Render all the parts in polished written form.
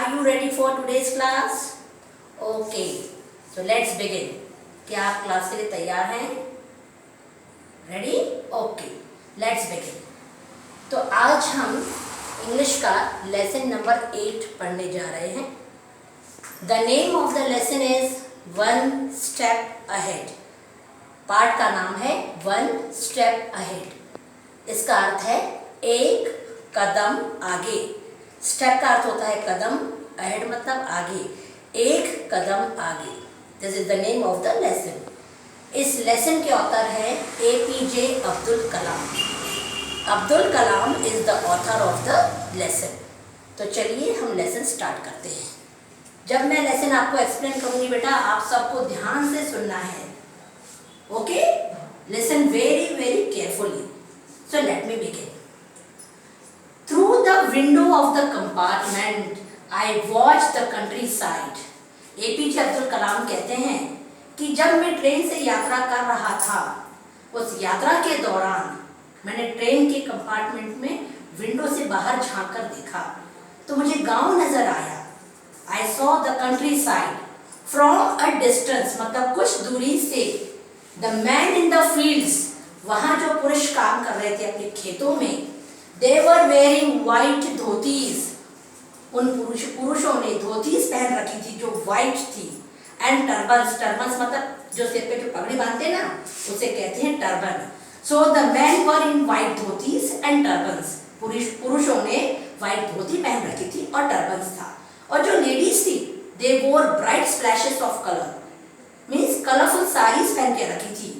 Are you ready for today's class? Okay, so let's begin. क्या आप class के लिए तैयार हैं? Ready? Okay, let's begin. तो आज हम इंग्लिश का लेसन नंबर 8 पढ़ने जा रहे हैं. The name of the lesson is One Step Ahead. पाठ का नाम है One Step Ahead. इसका अर्थ है एक कदम आगे. स्टेप का अर्थ होता है कदम, अहेड मतलब आगे, एक कदम आगे. This is the name of the lesson. इस लेसन के ऑथर है APJ Abdul Kalam. Abdul Kalam is the author of the lesson. तो चलिए हम लेसन स्टार्ट करते हैं. जब मैं लेसन आपको एक्सप्लेन करूंगी बेटा, आप सबको ध्यान से सुनना है. Okay, listen very very carefully. So let me begin. Through the window of the compartment, I watched the countryside. APJ Abdul Kalam कहते हैं कि जब मैं ट्रेन से यात्रा कर रहा था, उस यात्रा के दौरान मैंने ट्रेन के कंपार्टमेंट में विंडो से बाहर झांक कर देखा तो मुझे गांव नजर आया. I saw the countryside from a distance, मतलब कुछ दूरी से. The man in the fields, वहाँ जो पुरुष काम कर रहे थे अपने खेतों में, They were wearing white dhotis. उन पुरुषों ने धोतीस पहन रखी थी जो व्हाइट थी. एंड टर्बन्स, टर्बन्स मतलब जो सिर पे जो पगड़ी बांधते हैं ना, उसे कहते हैं turban. So the man were in white dhotis and turbans. पुरुषों ने व्हाइट धोती पहन रखी थी और टर्बन्स था. और जो लेडीज थी, दे वोर bright splashes of colour, means colourful saris पहन के रखी थी.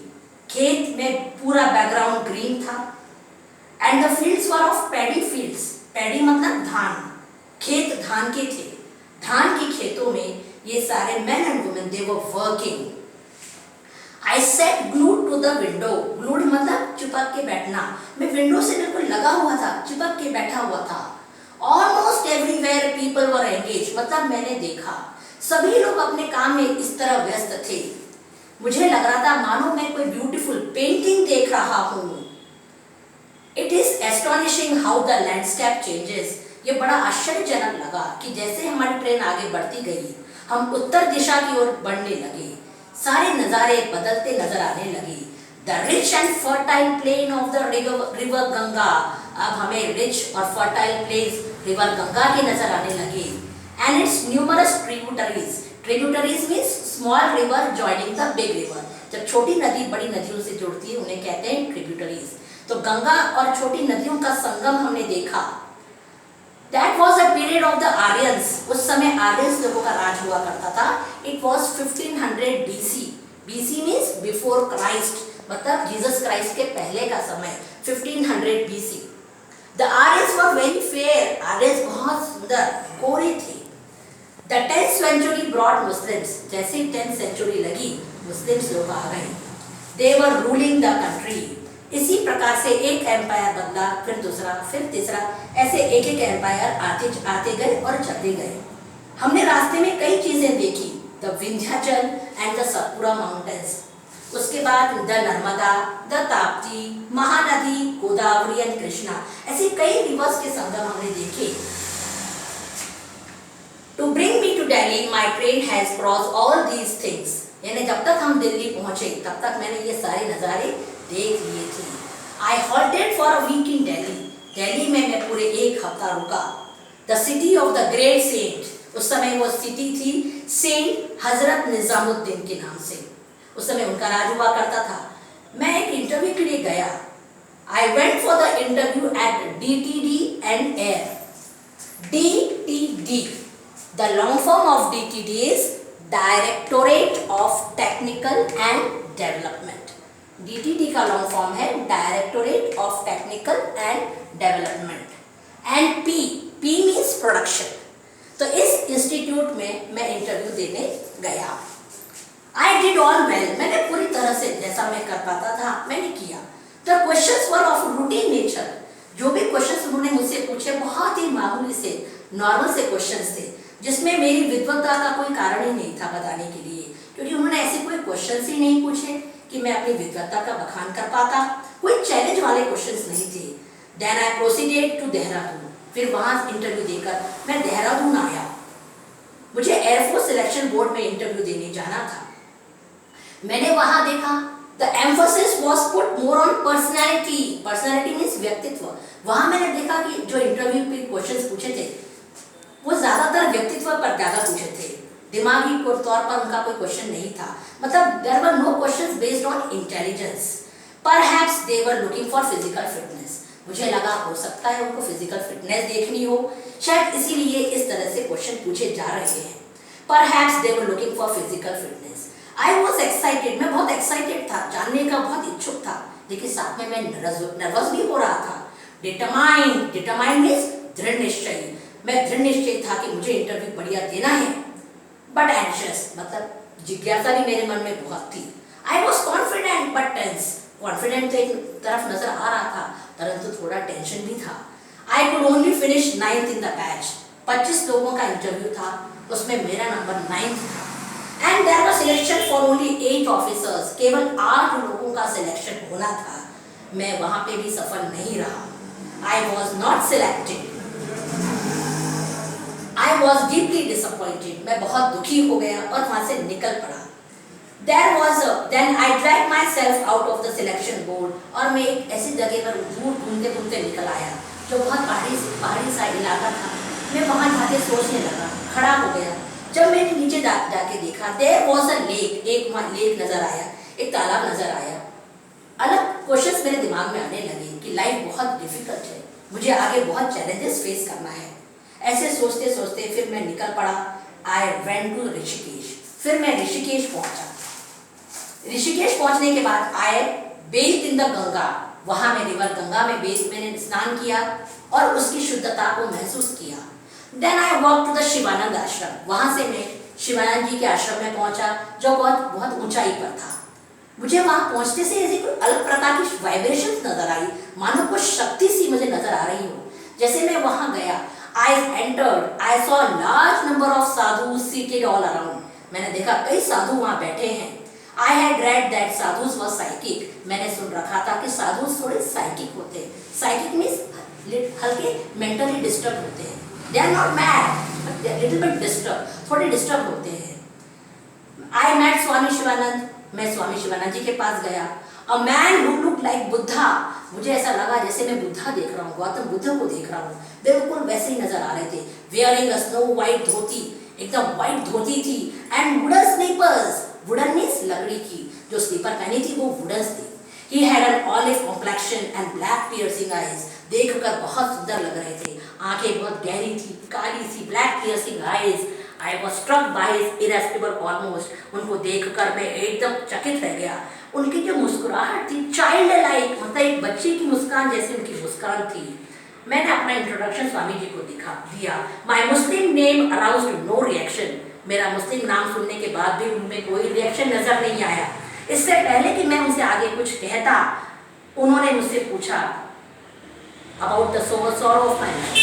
खेत में पूरा बैकग्राउंड ग्रीन था. And the fields were of paddy fields. Paddy मतलब धान. खेत धान के थे. धान के खेतों में ये सारे men and women they were working. I sat glued to the window. Glued मतलब चिपक के बैठना. मैं विंडो से बिल्कुल लगा हुआ था, चिपक के बैठा हुआ था. Almost everywhere people were engaged. मतलब मैंने देखा सभी लोग अपने काम में इस तरह व्यस्त थे. मुझे लग रहा था मानो मैं कोई ब्यूटीफुल पेंटिंग देख रहा हूँ. It is astonishing how the landscape changes. ये बड़ा आश्चर्यजनक लगा कि जैसे हमारी ट्रेन आगे बढ़ती गई, हम उत्तर दिशा की ओर बढ़ने लगे. सारे नज़ारे बदलते नजर आने लगे. The rich and fertile plain of the river Ganga. अब हमें rich और fertile plains river गंगा के नजर आने लगे. And its numerous tributaries. Tributaries means small river joining the big river. जब छोटी नदी बड़ी नदियों से जुड़ती है उन्हें कहते हैं tributaries. तो गंगा और छोटी नदियों का संगम हमने देखा. That was a period of the Aryans. उस समय आर्यंस लोगों का राज हुआ करता था. It was 1500 BC. BC means before Christ, मतलब जीसस क्राइस्ट के पहले का समय. 1500 BC. The Aryans were very fair. Aryans बहुत सुंदर गोरे थे. The 10th century brought Muslims. जैसे ही 10th century लगी, मुस्लिम्स लोग आ गए. They were ruling the country. इसी प्रकार से एक एम्पायर बदला, फिर दूसरा, फिर तीसरा, ऐसे एक एक एम्पायर आते गए और चलते गए. हमने रास्ते में कई चीजें देखी. The Vindhyachal and the Satpura mountains. उसके बाद the Narmada, the Tapti, Mahanadi, Godavari and Krishna. ऐसे कई रिवर्स के संगम हमने देखे. To bring me to Delhi my train has cross all these things. यानी जब तक हम दिल्ली पहुंचे तब तक मैंने ये सारे नज़ारे देख लिए थे. I halted for a week in Delhi. Delhi में मैं पूरे एक हफ्ता रुका. The city of the great saint. उस समय वो सिटी थी सेंट हजरत निजामुद्दीन के नाम से. उस समय उनका राज हुआ करता था. मैं एक इंटरव्यू के लिए गया. I went for the interview at DTD and Air. DTD. The long form of DTD is Directorate of Technical and Development. DTD का लॉन्ग फॉर्म है directorate of technical and development. And P means production. तो इस institute में मैं interview देने गया. I did all well. मैंने पूरी तरह से जैसा मैं कर पाता था मैंने किया. The questions were of routine nature. जो भी क्वेश्चंस उन्होंने मुझसे पूछे बहुत ही मामूली से नॉर्मल से क्वेश्चंस थे, जिसमें मेरी विद्वता का कोई कारण ही नहीं था बताने के लिए, क्योंकि उन्होंने ऐसे कोई क्वेश्चंस ही नहीं पूछे कि मैं अपनी विद्वता का बखान कर पाता. कोई चैलेंज वाले क्वेश्चंस नहीं थे. Then I proceeded to Dehradun. फिर वहाँ इंटरव्यू देकर मैं देहरादून आया. सिलेक्शन बोर्ड में इंटरव्यू देने जाना था। मैंने वहां देखा the emphasis was put more on personality. Personality means व्यक्तित्व। वहां मैंने देखा कि जो इंटरव्यू पे क्वेश्चंस पूछे थे वो ज्यादातर व्यक्तित्व पर ज्यादा पूछे थे, दिमागी तौर पर उनका कोई क्वेश्चन नहीं था। मतलब there were no questions based on intelligence, perhaps they were looking for physical fitness. मुझे लगा हो सकता है उनको फिजिकल फिटनेस देखनी हो, शायद इसीलिए इस तरह से क्वेश्चन पूछे जा रहे हैं। Perhaps they were looking for physical fitness. I was excited, मैं बहुत एक्साइटेड था, जानने का बहुत इच्छुक था, लेकिन साथ में मैं नर्वस भी हो रहा था। डिटरमाइंड मीन्स दृढ़ निश्चयी, मैं दृढ़ निश्चय था कि मुझे इंटरव्यू बढ़िया देना है। बट एंशियस मतलब जिज्ञासा भी मेरे मन में बहुत थी। I was confident but tense. Confident तो एक तरफ नजर आ रहा था, परंतु थोड़ा टेंशन भी था। I could only finish 9th in the batch. 25 लोगों का इंटरव्यू था, उसमें मेरा नंबर 9th था। And there was selection for only 8 officers. केवल 8 लोगों का सिलेक्शन होना था। मैं वहां पे भी सफल नहीं रहा। I was not selected. I was deeply disappointed. मैं बहुत दुखी हो गया और वहां से निकल पड़ा। Then I dragged myself out of the selection board। और मैं एक ऐसी जगह पर दूर घूमते निकल आया जो बहुत पहाड़ी सा इलाका था। मैं वहां जाके सोचने लगा, खड़ा हो गया। जब मैंने नीचे जाके देखा, देयर वाज अ लेक। एक वहां लेक नजर आया, एक तालाब नजर आया। अलग क्वेश्चंस मेरे दिमाग में आने लगे कि लाइफ बहुत डिफिकल्ट है, मुझे आगे बहुत चैलेंजेस फेस करना है। ऐसे सोचते सोचते फिर मैं निकल पड़ा। I went to Rishikesh. फिर मैं ऋषिकेश पहुंचा। ऋषिकेश पहुंचने के बाद I bathed in the Ganga. वहां मैं रिवर गंगा में मैंने स्नान किया और उसकी शुद्धता को महसूस किया। Then I walk to the Shivanand Ashram. वहां से मैं शिवानंद जी के आश्रम में पहुंचा जो बहुत ऊंचाई पर था। मुझे वहां पहुंचते से ऐसी कोई अलग प्रकार की वाइब्रेशंस नजर आई, मानो कुछ शक्ति सी मुझे नजर आ रही हो। जैसे मैं वहां गया, I entered, I saw large number of Sadhu seated all around. मैंने देखा कई साधु वहां बैठे हैं। I had read that sadhus were psychic. मैंने सुन रखा था कि साधु थोड़े साइकिक होते हैं। साइकिक मीन्स हल्के मेंटली डिस्टर्ब होते हैं। They are not mad, but they are little bit disturbed, थोड़े डिस्टर्ब होते हैं। I met स्वामी शिवानंद। मैं स्वामी शिवानंद जी के पास गया। A man who looked like Buddha. मुझे ऐसा लगा जैसे मैं बुद्धा देख रहा हूँ, गौतम बुद्ध को देख रहा हूँ। बिल्कुल वैसे ही नजर आ रहे थे। Wearing a snow white धोती, एकदम व्हाइट धोती थी। And wooden slippers, wooden means लकड़ी की। जो स्लीपर पहनी थी वो वुडन थी। He had an olive complexion and black piercing eyes। देखकर बहुत सुंदर लग रहे थे। आंखें बहुत गहरी थी, काली सी, black piercing eyes. I was struck by his irresistible almost. उनको देखकर मैं एकदम चकित रह गया। उनकी जो मुस्कुराहट थी चाइल्ड लाइक, मतलब एक बच्चे की मुस्कान जैसी उनकी मुस्कान थी। मैंने अपना इंट्रोडक्शन स्वामी जी को दिया। My Muslim name aroused no reaction. मेरा मुस्लिम नाम सुनने के बाद भी उनमें कोई रिएक्शन नजर नहीं आया। इससे पहले कि मैं उनसे आगे कुछ कहता, उन्होंने मुझसे पूछा about the sorrow of my life।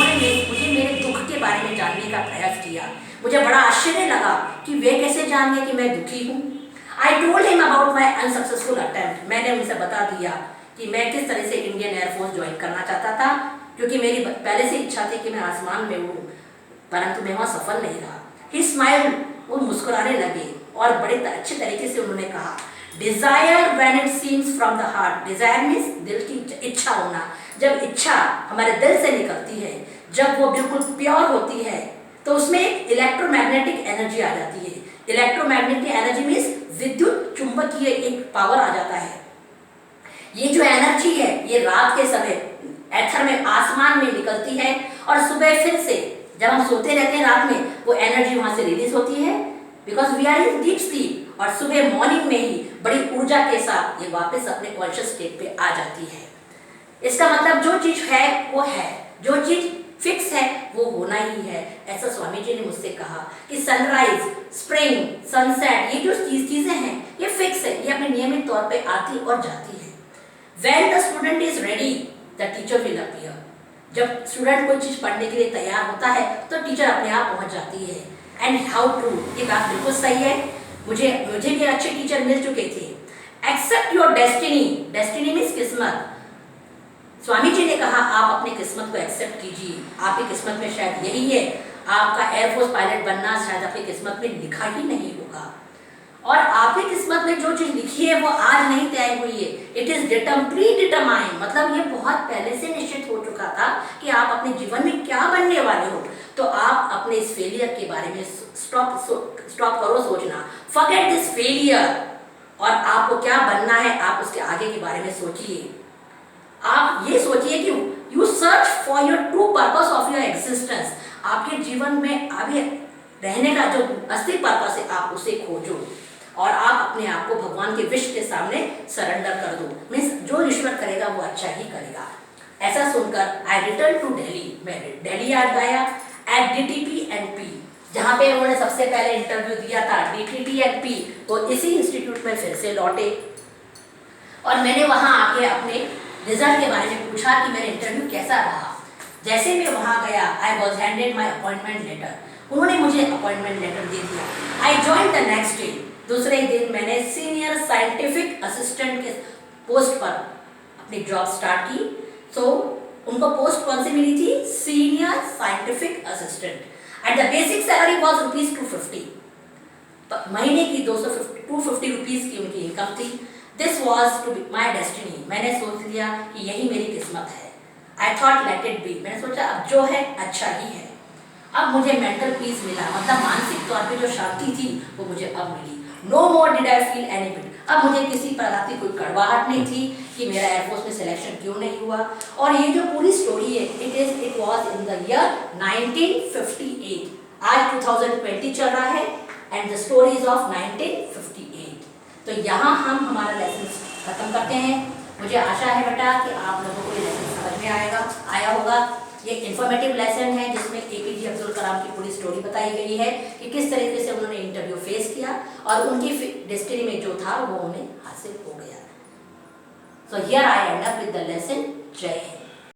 उन्होंने मुझे मेरे दुख के बारे में जानने का प्रयास किया। मुझे बड़ा आश्चर्य लगा कि वे कैसे जान गए कि मैं दुखी हूँ। I told him about my unsuccessful attempt। मैंने उनसे बता दिया कि मैं किस तरह से इंडियन एयरफोर्स ज्वाइन करना चाहता था, क्योंकि मेरी पहले से इच्छा थी कि मैं आसमान में उड़ूं, परंतु मैं वहाँ सफल नहीं रहा। He smiled, वो मुस्कुराने लगे और बड़े अच्छे तरीके से उन्होंने कहा, Desire when it seems from the heart। Desire means दिल की इच्छा होना। जब इच्छा हमारे दिल से निकलती है, जब वो बिल्कुल प्योर होती है, तो उसमें एक इलेक्ट्रोमैग्नेटिक एनर्जी आ जाती है। इलेक्ट्रोमैग्नेटिक एनर्जी मीन्स विद्युत चुंबकीय एक पावर आ जाता है। ये जो एनर्जी है ये रात के समय एथर में, आसमान में निकलती है और सुबह फिर से जब हम सोते रहते हैं रात में, वो एनर्जी वहां से रिलीज होती है, because we are in deep sleep. और सुबह मॉर्निंग में ही बड़ी ऊर्जा के साथ ये वापस अपने कॉन्शियस स्टेट पे आ जाती है। इसका मतलब जो चीज है वो है, जो चीज फिक्स है वो होना ही है। ऐसा स्वामी जी ने मुझसे कहा कि सनराइज, स्प्रिंग, सनसेट, ये जो चीजें हैं ये फिक्स है, ये अपने नियमित तौर पे आती और जाती है। When the student is ready, the teacher will appear। जब स्टूडेंट कोई चीज पढ़ने के लिए तैयार होता है तो टीचर अपने आप पहुंच जाती है। एंड हाउ ट्रू, ये बात बिल्कुल सही है। मुझे भी अच्छे टीचर मिल चुके थे। Except your destiny. Destiny means किस्मत। स्वामी जी ने कहा आप अपनी किस्मत को एक्सेप्ट कीजिए, आपकी किस्मत में शायद यही है। आपका एयरफोर्स पायलट बनना शायद आपकी किस्मत में लिखा ही नहीं होगा। और आपकी किस्मत में जो चीज लिखी है वो आज नहीं तय हुई है, इट इज प्री डिटरमाइंड, मतलब ये बहुत पहले से निश्चित हो चुका था कि आप अपने जीवन में क्या बनने वाले हो। तो आप अपने इस फेलियर के बारे में स्टॉप करो सोचना, फॉरगेट दिस फेलियर, और आपको क्या बनना है आप उसके आगे के बारे में सोचिए। आप ये सोचिए कि you search for your true purpose of your existence, आपके जीवन में अभी रहने का जो असली पर्पस है आप उसे खोजो, और आप अपने आप को भगवान के विश के सामने सरेंडर कर दो। मीन्स जो ईश्वर करेगा वो अच्छा ही करेगा। ऐसा सुनकर आई रिटर्न टू दिल्ली, मैं दिल्ली आ गया एट DTP&P, जहाँ पे उन्होंने सबसे पहले इंटरव्यू दिया था DTP&P, तो इसी इंस्टीट्यूट में फिर से लौटे और मैंने वहाँ आके अपने रिजल्ट के बारे में पूछा कि मेरा इंटरव्यू कैसा रहा। जैसे मैं वहाँ गया I was handed my appointment letter, उन्होंने मुझे अपॉइंटमेंट लेटर दे दिया। I join the next day, दूसरे दिन मैंने सीनियर साइंटिफिक असिस्टेंट के पोस्ट पर अपनी जॉब स्टार्ट की। सो उनको पोस्ट कौन सी मिली थी? Senior scientific assistant. At the basic salary was ₹250, महीने की 250 रुपीज की उनकी इनकम थी। This was to be my destiny, मैंने सोच लिया कि यही मेरी किस्मत है। I thought let it be, मैंने सोचा अब जो है अच्छा ही है। अब मुझे मेंटल पीस मिला, मतलब मानसिक तौर पे जो शांति थी वो मुझे अब मिली। No more did I feel any bit, अब मुझे किसी प्रकार की कोई कड़वाहट नहीं थी कि मेरा एयरफोर्स में सिलेक्शन क्यों नहीं हुआ। और ये जो पूरी स्टोरी है it was in the year 1958, आज 2020 चल रहा है and the story is of 1958। तो यहाँ हम हमारा लेसन खत्म करते हैं। मुझे आशा है बेटा कि आप लोगों को ये लेसन समझ में आया होगा। ये इन्फॉर्मेटिव लेसन है जिसमें APJ अब्दुल कलाम की पूरी स्टोरी बताई गई है कि किस तरीके से उन्होंने इंटरव्यू फेस किया और उनकी डेस्टिनी में जो था वो उन्हें हासिल हो गया। So here I and up with the lesson. जय हिंद।